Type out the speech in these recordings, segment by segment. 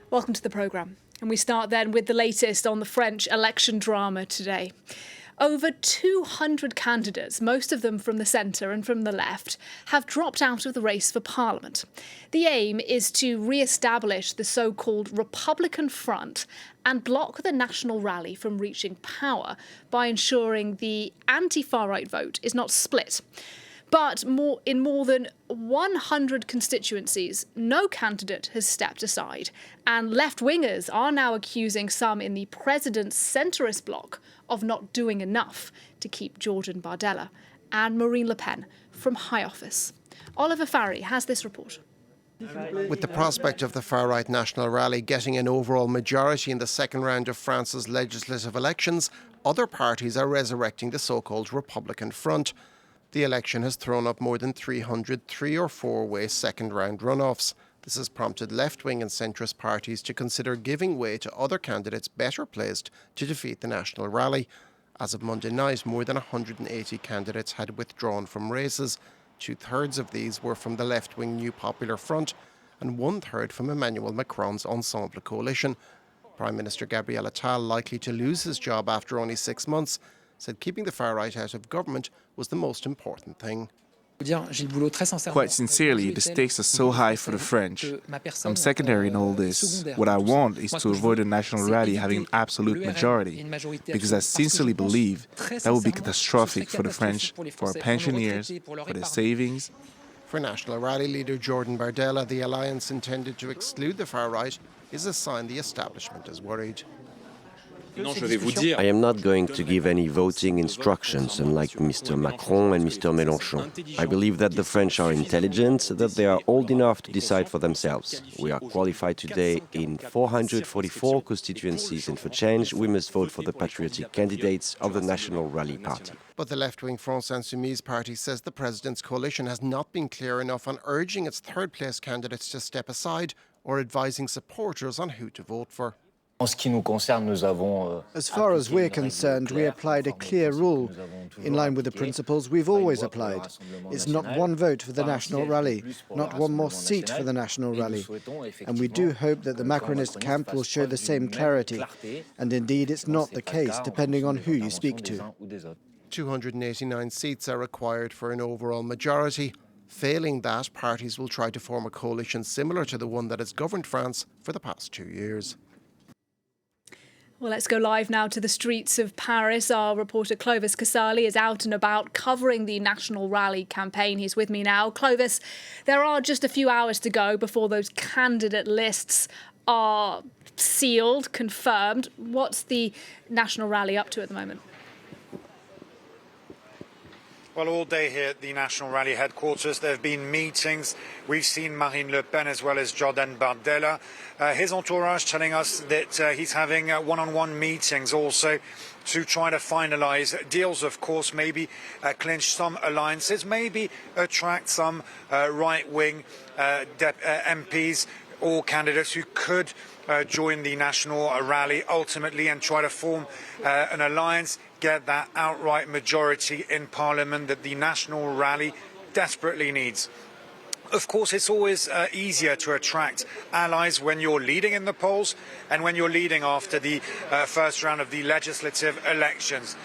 Welcome to the programme. And we start then with the latest on the French election drama today. Over 200 candidates, most of them from the centre and from the left, have dropped out of the race for Parliament. The aim is to re-establish the so-called Republican front and block the National Rally from reaching power by ensuring the anti-far-right vote is not split. But in more than 100 constituencies, no candidate has stepped aside, and left-wingers are now accusing some in the president's centrist bloc of not doing enough to keep Jordan Bardella and Marine Le Pen from high office. Oliver Farry has this report. With the prospect of the far-right National Rally getting an overall majority in the second round of France's legislative elections, other parties are resurrecting the so-called Republican front. The election has thrown up more than 300 three- or four-way second-round runoffs. This has prompted left-wing and centrist parties to consider giving way to other candidates better placed to defeat the National Rally. As of Monday night, more than 180 candidates had withdrawn from races. Two-thirds of these were from the left-wing New Popular Front and one-third from Emmanuel Macron's Ensemble coalition. Prime Minister Gabriel Attal, likely to lose his job after only 6 months, said keeping the far-right out of government was the most important thing. Quite sincerely, the stakes are so high for the French. I'm secondary in all this. What I want is to avoid a national rally having an absolute majority, because I sincerely believe that would be catastrophic for the French, for our pensioners, for their savings. For National Rally leader Jordan Bardella, the alliance intended to exclude the far-right is a sign the establishment is worried. I am not going to give any voting instructions, unlike Mr. Macron and Mr. Mélenchon. I believe that the French are intelligent, that they are old enough to decide for themselves. We are qualified today in 444 constituencies, and for change, we must vote for the patriotic candidates of the National Rally Party. But the left-wing France Insoumise party says the president's coalition has not been clear enough on urging its third-place candidates to step aside or advising supporters on who to vote for. As far as we're concerned, we applied a clear rule, in line with the principles we've always applied. It's not one vote for the National Rally, not one more seat for the National Rally. And we do hope that the Macronist camp will show the same clarity. And indeed, it's not the case, depending on who you speak to. 289 seats are required for an overall majority. Failing that, parties will try to form a coalition similar to the one that has governed France for the past 2 years. Well, let's go live now to the streets of Paris. Our reporter Clovis Casali is out and about covering the National Rally campaign. He's with me now. Clovis, there are just a few hours to go before those candidate lists are sealed, confirmed. What's the National Rally up to at the moment? Well, all day here at the National Rally headquarters, there have been meetings. We've seen Marine Le Pen as well as Jordan Bardella. His entourage telling us that he's having one-on-one meetings also to try to finalise deals, of course, maybe clinch some alliances, maybe attract some right-wing MPs or candidates who could join the National Rally ultimately and try to form an alliance, get that outright majority in Parliament that the National Rally desperately needs. Of course, it's always easier to attract allies when you're leading in the polls and when you're leading after the first round of the legislative elections.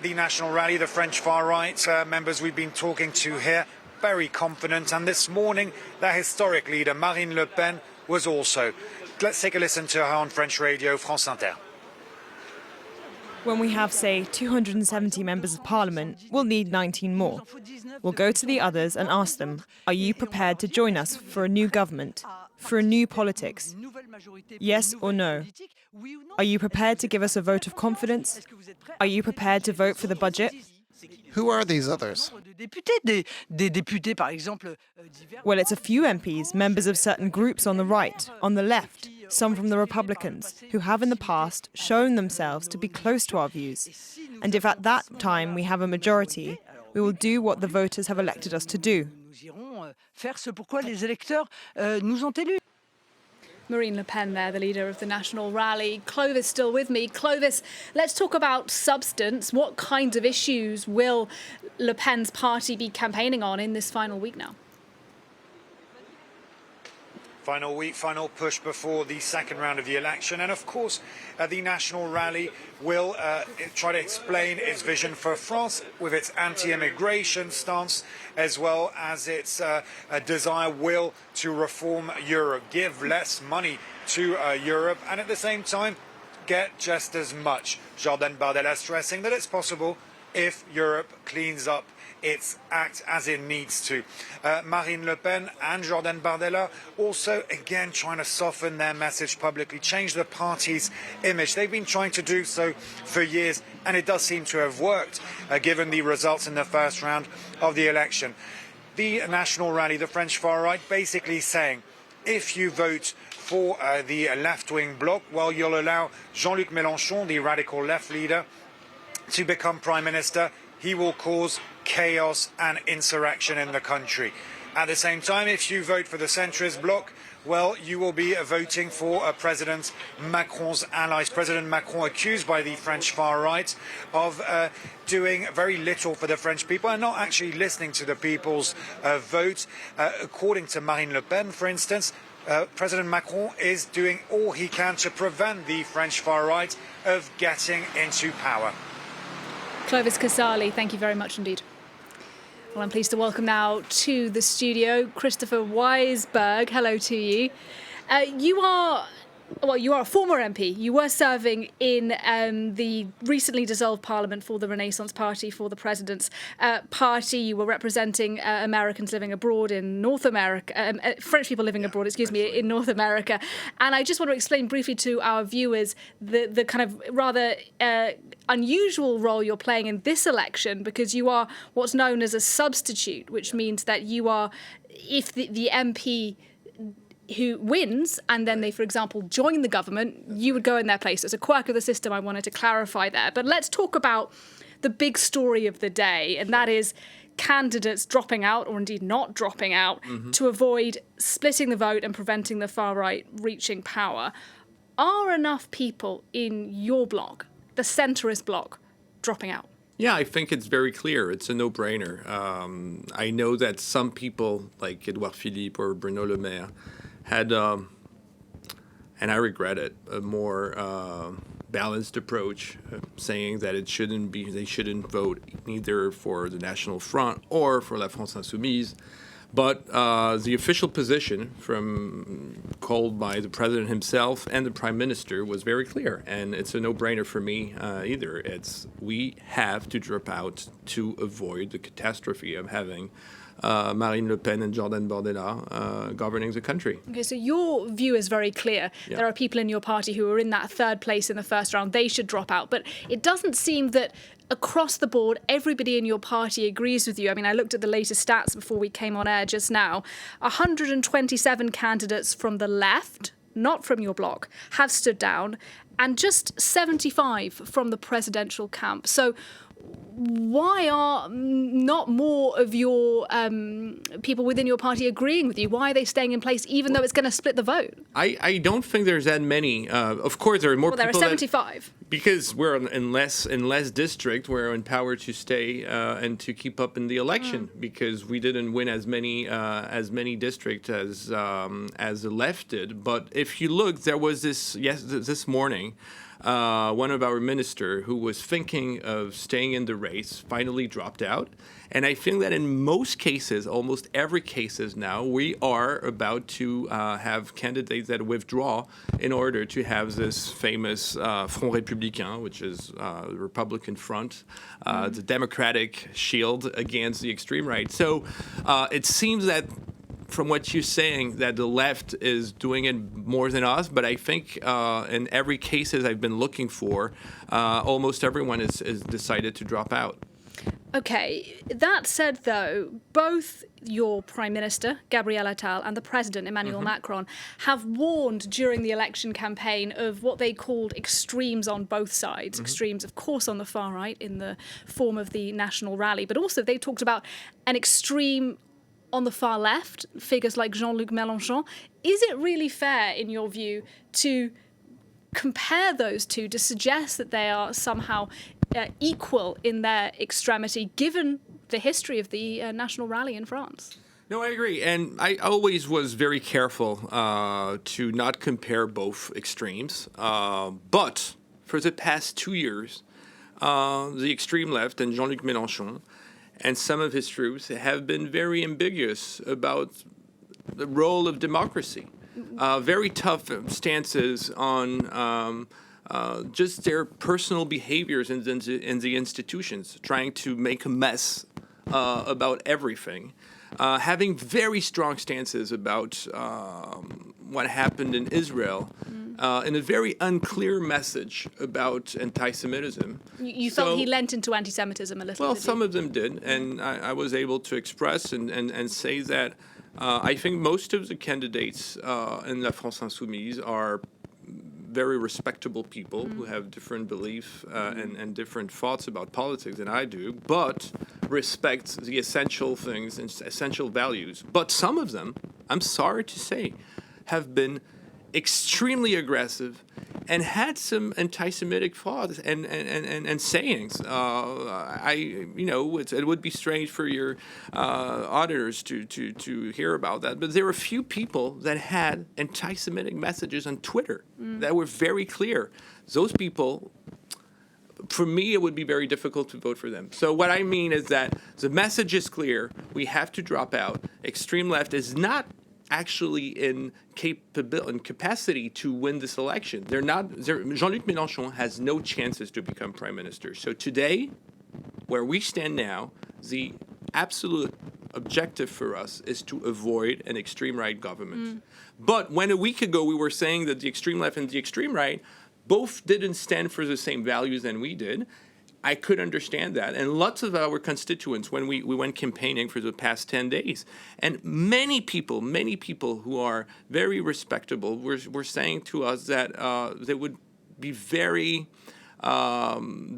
The National Rally, the French far-right members we've been talking to here, very confident. And this morning, their historic leader, Marine Le Pen, was also. Let's take a listen to her on French radio, France Inter. When we have, say, 270 members of parliament, we'll need 19 more. We'll go to the others and ask them, are you prepared to join us for a new government, for a new politics? Yes or no? Are you prepared to give us a vote of confidence? Are you prepared to vote for the budget? Who are these others? Well, it's a few MPs, members of certain groups on the right, on the left, some from the Republicans, who have in the past shown themselves to be close to our views. And if at that time we have a majority, we will do what the voters have elected us to do. Marine Le Pen there, the leader of the National Rally. Clovis still with me. Clovis, let's talk about substance. What kinds of issues will Le Pen's party be campaigning on in this final week now? Final week, final push before the second round of the election. And of course, the National Rally will try to explain its vision for France with its anti-immigration stance, as well as its will to reform Europe, give less money to Europe, and at the same time, get just as much. Jordan Bardella stressing that it's possible if Europe cleans up its act as it needs to. Marine Le Pen and Jordan Bardella also, again, trying to soften their message publicly, change the party's image. They've been trying to do so for years, and it does seem to have worked, given the results in the first round of the election. The National Rally, the French far right, basically saying, if you vote for the left-wing bloc, well, you'll allow Jean-Luc Mélenchon, the radical left leader, to become prime minister. He will cause chaos and insurrection in the country. At the same time, if you vote for the centrist bloc, well, you will be voting for President Macron's allies. President Macron accused by the French far right of doing very little for the French people and not actually listening to the people's vote. According to Marine Le Pen, for instance, President Macron is doing all he can to prevent the French far right of getting into power. Clovis Casali, thank you very much indeed. Well, I'm pleased to welcome now to the studio Christopher Weissberg. Hello to you. You are a former MP. You were serving in the recently dissolved Parliament for the Renaissance Party, for the President's party. You were representing Americans living abroad in North America, French people living abroad, in North America. And I just want to explain briefly to our viewers the kind of rather unusual role you're playing in this election, because you are what's known as a substitute, which means that you are, if the MP who wins and then they, for example, join the government, you would go in their place. It's a quirk of the system I wanted to clarify there. But let's talk about the big story of the day, and that is candidates dropping out, or indeed not dropping out, to avoid splitting the vote and preventing the far right reaching power. Are enough people in your bloc, the centrist bloc, dropping out? Yeah, I think it's very clear. It's a no-brainer. I know that some people, like Edouard Philippe or Bruno Le Maire, had, and I regret it, a more balanced approach, saying that they shouldn't vote either for the National Front or for La France Insoumise. But the official position called by the president himself and the prime minister was very clear, and it's a no-brainer for me either. We have to drop out to avoid the catastrophe of having Marine Le Pen and Jordan Bardella governing the country. Okay, so your view is very clear. Yeah. There are people in your party who are in that third place in the first round. They should drop out. But it doesn't seem that across the board, everybody in your party agrees with you. I mean, I looked at the latest stats before we came on air just now. 127 candidates from the left, not from your bloc, have stood down, and just 75 from the presidential camp. So why are not more of your people within your party agreeing with you? Why are they staying in place, even though it's going to split the vote? I don't think there's that many. Of course, there are more people. Well, there are 75. Because we're in less district, we're empowered to stay and to keep up in the election, because we didn't win as many districts as the left did. But if you look, there was this morning. One of our ministers who was thinking of staying in the race finally dropped out. And I think that in most cases, almost every cases now, we are about to have candidates that withdraw in order to have this famous Front Républicain, which is the Republican front, the Democratic shield against the extreme right. So it seems that from what you're saying, that the left is doing it more than us, but I think in every cases I've been looking for, almost everyone is decided to drop out. Okay, that said, though, both your Prime Minister, Gabriel Attal, and the President, Emmanuel Macron, have warned during the election campaign of what they called extremes on both sides. Extremes, of course, on the far right in the form of the National Rally, but also they talked about an extreme on the far left, figures like Jean-Luc Mélenchon. Is it really fair, in your view, to compare those two, to suggest that they are somehow equal in their extremity, given the history of the National Rally in France? No, I agree. And I always was very careful to not compare both extremes. But for the past 2 years, the extreme left and Jean-Luc Mélenchon and some of his troops have been very ambiguous about the role of democracy. Very tough stances on just their personal behaviors in the institutions, trying to make a mess about everything. Having very strong stances about what happened in Israel, and a very unclear message about anti-Semitism. You felt he lent into anti-Semitism a little? Well, some of them did, and I was able to express and say that I think most of the candidates in La France Insoumise are very respectable people who have different beliefs and different thoughts about politics than I do, but respect the essential things and essential values. But some of them, I'm sorry to say, have been extremely aggressive and had some anti-Semitic thoughts and sayings. It would be strange for your auditors to hear about that, but there were a few people that had anti-Semitic messages on Twitter that were very clear. Those people, for me, it would be very difficult to vote for them. So what I mean is that the message is clear. We have to drop out. Extreme left is not actually in capacity to win this election. Jean-Luc Mélenchon has no chances to become prime minister. So today, where we stand now, the absolute objective for us is to avoid an extreme right government. But when a week ago we were saying that the extreme left and the extreme right both didn't stand for the same values than we did, I could understand that. And lots of our constituents, when we went campaigning for the past 10 days, and many people who are very respectable were saying to us that they would be very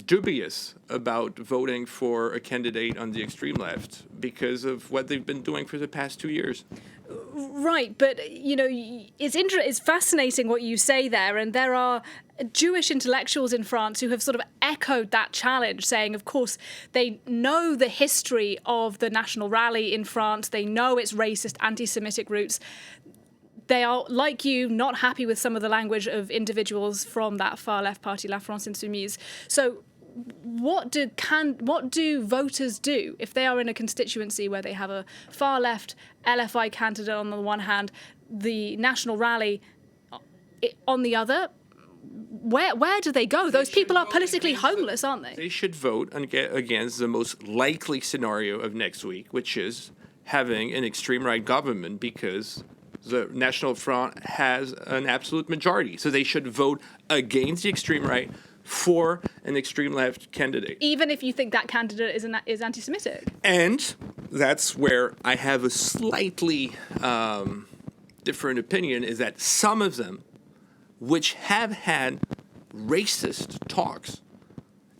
dubious about voting for a candidate on the extreme left because of what they've been doing for the past 2 years. Right, but it's fascinating what you say there, and there are Jewish intellectuals in France who have sort of echoed that challenge, saying, of course, they know the history of the National Rally in France, they know its racist, anti-Semitic roots. They are, like you, not happy with some of the language of individuals from that far left party, La France Insoumise. So what do voters do if they are in a constituency where they have a far left LFI candidate on the one hand, the National Rally on the other? Where do they go? Those people are politically homeless, aren't they? They should vote against the most likely scenario of next week, which is having an extreme right government, because the National Front has an absolute majority. So they should vote against the extreme right for an extreme left candidate. Even if you think that candidate is anti-Semitic? And that's where I have a slightly different opinion, is that some of them, which have had racist talks,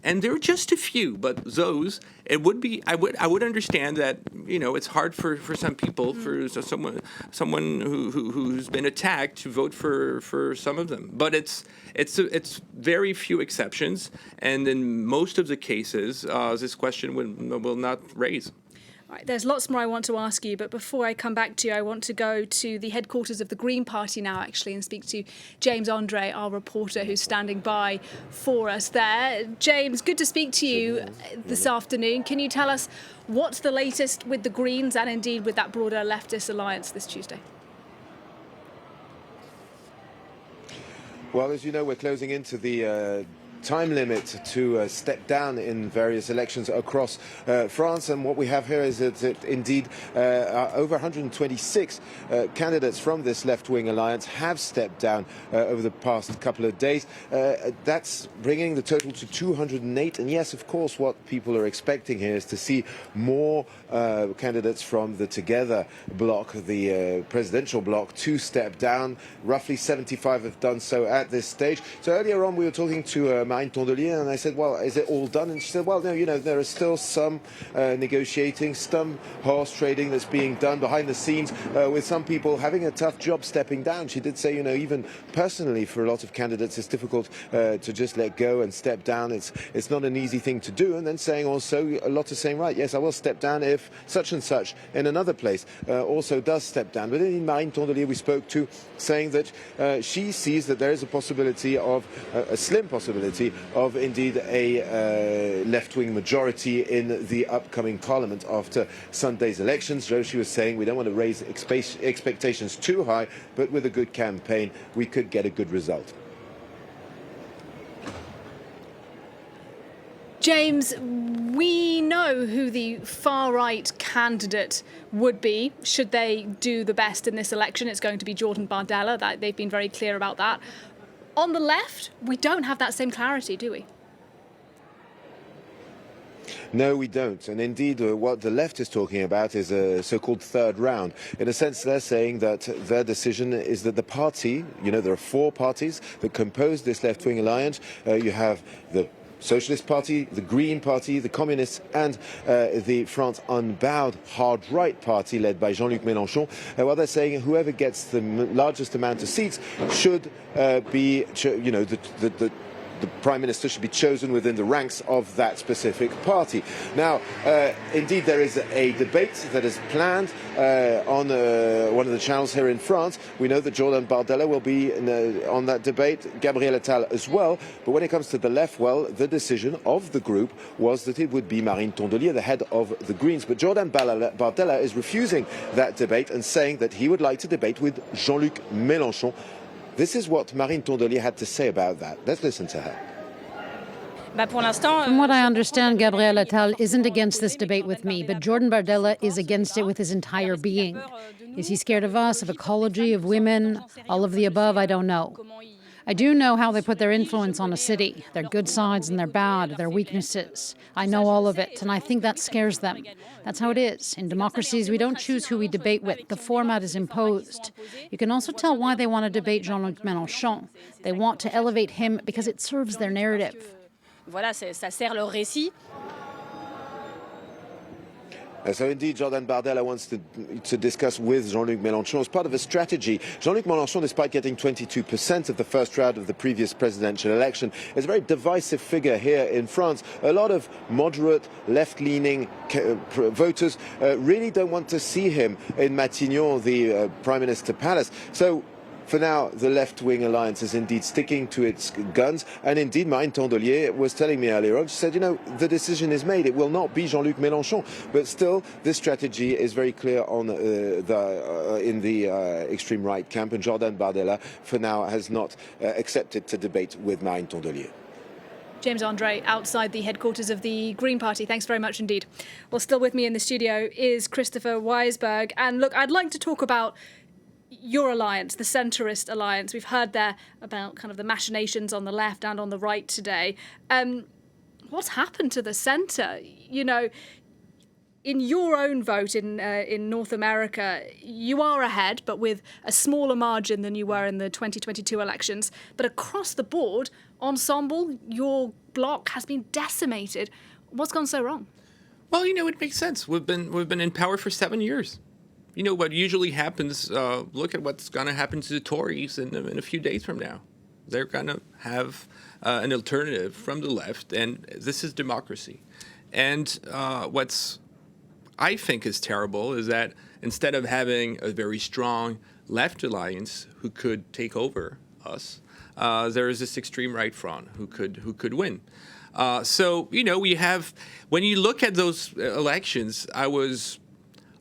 and there are just a few, but those, it would be, I would understand that, it's hard for some people, for someone who's been attacked, to vote for some of them. But it's very few exceptions, and in most of the cases, this question will not raise. Right, there's lots more I want to ask you, but before I come back to you, I want to go to the headquarters of the Green Party now, actually, and speak to James Andre, our reporter, who's standing by for us there. James, good to speak to you this afternoon. Can you tell us what's the latest with the Greens and indeed with that broader leftist alliance this Tuesday? Well, as you know, we're closing into the time limit to step down in various elections across France, and what we have here is that indeed over 126 candidates from this left-wing alliance have stepped down over the past couple of days. That's bringing the total to 208, and yes, of course, what people are expecting here is to see more candidates from the Together bloc, the presidential bloc, to step down. Roughly 75 have done so at this stage. So earlier on we were talking to Marine Tondelier, and I said, well, is it all done? And she said, well, no, there are still some negotiating, some horse trading that's being done behind the scenes with some people having a tough job stepping down. She did say, even personally for a lot of candidates, it's difficult to just let go and step down. It's not an easy thing to do. And then saying also, a lot of saying, right, yes, I will step down if such and such in another place also does step down. But in Marine Tondelier we spoke to, saying that she sees that there is a possibility of, a slim possibility of indeed a left-wing majority in the upcoming parliament after Sunday's elections. So she was saying we don't want to raise expectations too high, but with a good campaign we could get a good result. James, we know who the far-right candidate would be should they do the best in this election. It's going to be Jordan Bardella. They've been very clear about that. On the left, we don't have that same clarity, do we? No, we don't. And indeed, what the left is talking about is a so-called third round. In a sense, they're saying that their decision is that the party, there are 4 parties that compose this left-wing alliance. You have the Socialist Party, the Green Party, the Communists, and the France Unbowed hard right party led by Jean-Luc Mélenchon. What they're saying, whoever gets the largest amount of seats should be, the Prime Minister should be chosen within the ranks of that specific party. Now, indeed, there is a debate that is planned on one of the channels here in France. We know that Jordan Bardella will be on that debate, Gabriel Attal as well. But when it comes to the left, well, the decision of the group was that it would be Marine Tondelier, the head of the Greens. But Jordan Bardella is refusing that debate and saying that he would like to debate with Jean-Luc Mélenchon. This is what Marine Tondelier had to say about that. Let's listen to her. From what I understand, Gabriel Attal isn't against this debate with me, but Jordan Bardella is against it with his entire being. Is he scared of us, of ecology, of women? All of the above, I don't know. I do know how they put their influence on a city, their good sides and their bad, their weaknesses. I know all of it, and I think that scares them. That's how it is. In democracies, we don't choose who we debate with. The format is imposed. You can also tell why they want to debate Jean-Luc Mélenchon. They want to elevate him because it serves their narrative. Voilà, ça sert leur récit. So indeed, Jordan Bardella wants to discuss with Jean-Luc Mélenchon as part of a strategy. Jean-Luc Mélenchon, despite getting 22% of the first round of the previous presidential election, is a very divisive figure here in France. A lot of moderate, left-leaning voters really don't want to see him in Matignon, the Prime Minister Palace. So for now, the left-wing alliance is indeed sticking to its guns. And indeed, Marine Tondelier was telling me earlier on, she said, the decision is made. It will not be Jean-Luc Mélenchon. But still, this strategy is very clear on in the extreme right camp. And Jordan Bardella, for now, has not accepted to debate with Marine Tondelier. James Andre, outside the headquarters of the Green Party. Thanks very much indeed. Well, still with me in the studio is Christopher Weissberg. And look, I'd like to talk about your alliance, the Centrist alliance. We've heard there about kind of the machinations on the left and on the right today. What's happened to the centre? In your own vote in North America, you are ahead, but with a smaller margin than you were in the 2022 elections. But across the board, ensemble, your bloc has been decimated. What's gone so wrong? Well, it makes sense. We've been in power for 7 years. What usually happens, look at what's going to happen to the Tories in a few days from now. They're going to have an alternative from the left, and this is democracy. And what's I think is terrible is that instead of having a very strong left alliance who could take over us, there is this extreme right front who could win. So we have, when you look at those elections, I was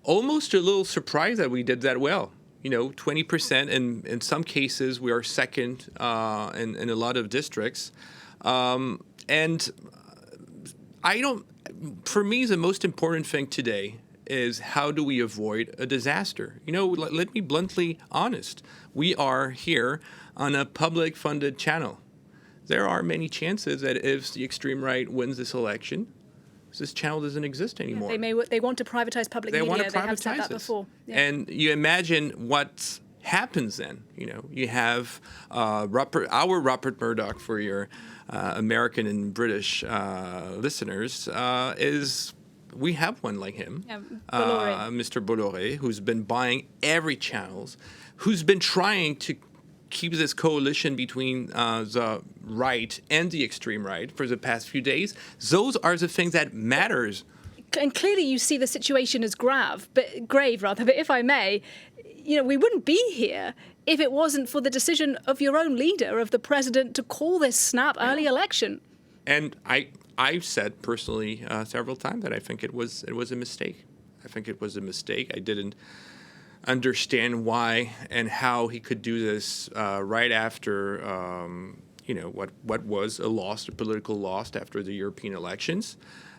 almost a little surprised that we did that well. 20%, and in some cases we are second in a lot of districts. And for me, the most important thing today is how do we avoid a disaster? Let me bluntly honest. We are here on a public-funded channel. There are many chances that if the extreme right wins this election, this channel doesn't exist anymore. They want to privatize public media. They have said that before. Yeah. And you imagine what's happens then? You have our Rupert Murdoch, for your American and British listeners, we have one like him, Mr. Bolloré, who's been buying every channels, who's been trying to keep this coalition between the right and the extreme right for the past few days. Those are the things that matters. And clearly you see the situation as grave, but if I may, we wouldn't be here if it wasn't for the decision of your own leader, of the president, to call this snap early election. And I've said personally several times that I think it was a mistake. I think it was a mistake. I didn't understand why and how he could do this right after what was a political loss after the European elections.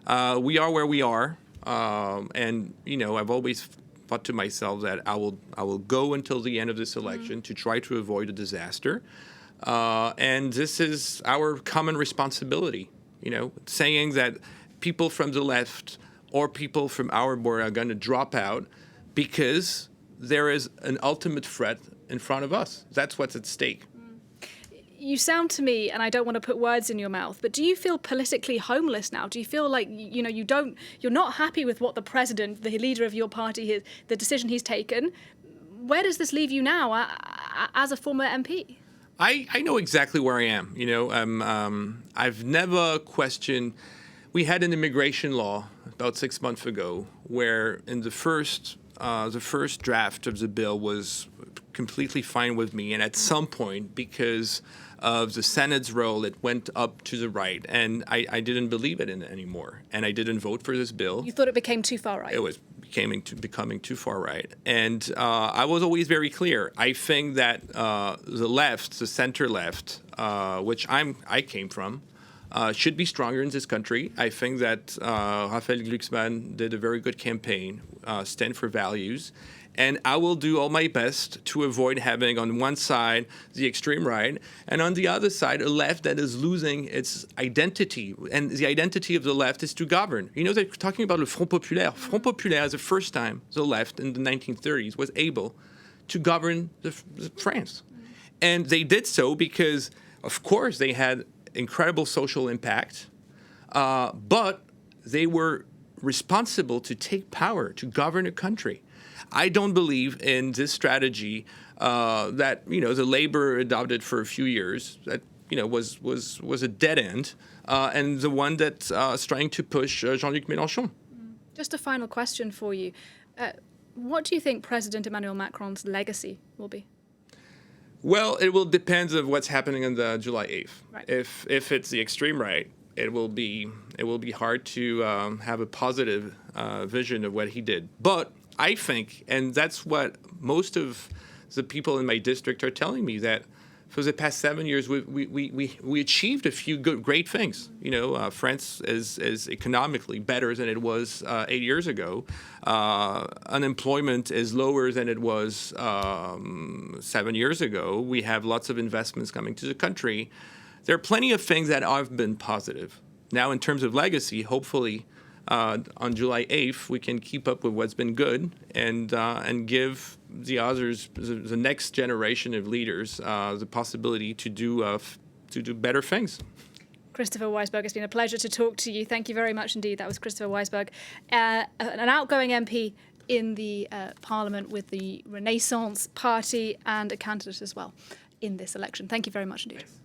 We are where we are, and I've always thought to myself that I will go until the end of this election to try to avoid a disaster, and this is our common responsibility. Saying that people from the left or people from our board are going to drop out because there is an ultimate threat in front of us. That's what's at stake. You sound to me, and I don't want to put words in your mouth, but do you feel politically homeless now? Do you feel like you're not happy with what the president, the leader of your party, the decision he's taken? Where does this leave you now as a former MP? I know exactly where I am. I've never questioned. We had an immigration law about 6 months ago, where in the first draft of the bill was completely fine with me, and at some point, because of the Senate's role, it went up to the right, and I didn't believe it anymore, and I didn't vote for this bill. You thought it became too far right? It was becoming too far right, and I was always very clear. I think that the left, the center left, which I came from, should be stronger in this country. I think that Raphael Glucksmann did a very good campaign, stand for values, and I will do all my best to avoid having on one side the extreme right, and on the other side a left that is losing its identity. And the identity of the left is to govern. They're talking about le Front Populaire. Front Populaire is the first time the left in the 1930s was able to govern France. And they did so because, of course, they had incredible social impact, but they were responsible to take power, to govern a country. I don't believe in this strategy that the Labour adopted for a few years. That was a dead end, and the one that's trying to push Jean-Luc Mélenchon. Just a final question for you: what do you think President Emmanuel Macron's legacy will be? Well, it will depend on what's happening on the July 8th. Right. If it's the extreme right, it will be hard to have a positive vision of what he did. But I think, and that's what most of the people in my district are telling me, that for the past 7 years we achieved a few great things. France is economically better than it was 8 years ago. Unemployment is lower than it was 7 years ago. We have lots of investments coming to the country. There are plenty of things that have been positive. Now, in terms of legacy, hopefully on July 8th, we can keep up with what's been good and give the others, the next generation of leaders, the possibility to do better things. Christopher Weissberg, it's been a pleasure to talk to you. Thank you very much indeed. That was Christopher Weissberg, an outgoing MP in the Parliament with the Renaissance Party and a candidate as well in this election. Thank you very much indeed. Thanks.